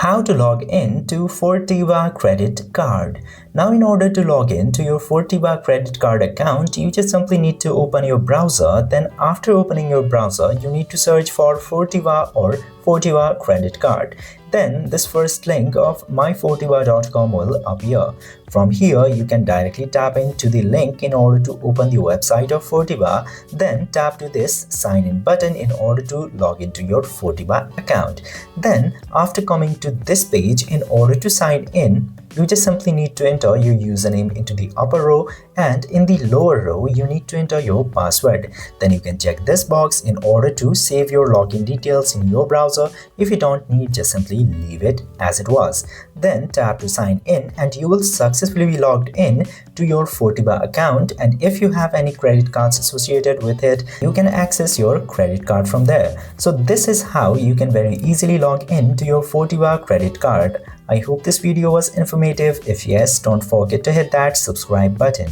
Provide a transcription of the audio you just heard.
How to log in to Fortiva credit card. Now, in order to log in to your Fortiva credit card account, you just simply need to open your browser. Then after opening your browser, you need to search for Fortiva or Fortiva credit card. Then this first link of myfortiva.com will appear. From here, you can directly tap into the link in order to open the website of Fortiva. Then tap to this sign in button in order to log into your Fortiva account. Then after coming to this page, in order to sign in, you just simply need to enter your username into the upper row, and in the lower row you need to enter your password. Then you can check this box in order to save your login details in your browser. If you don't need, just simply leave it as it was. Then tap to sign in and you will successfully be logged in to your Fortiva account, and if you have any credit cards associated with it, you can access your credit card from there. So this is how you can very easily log in to your Fortiva credit card. I hope this video was informative. If yes, don't forget to hit that subscribe button.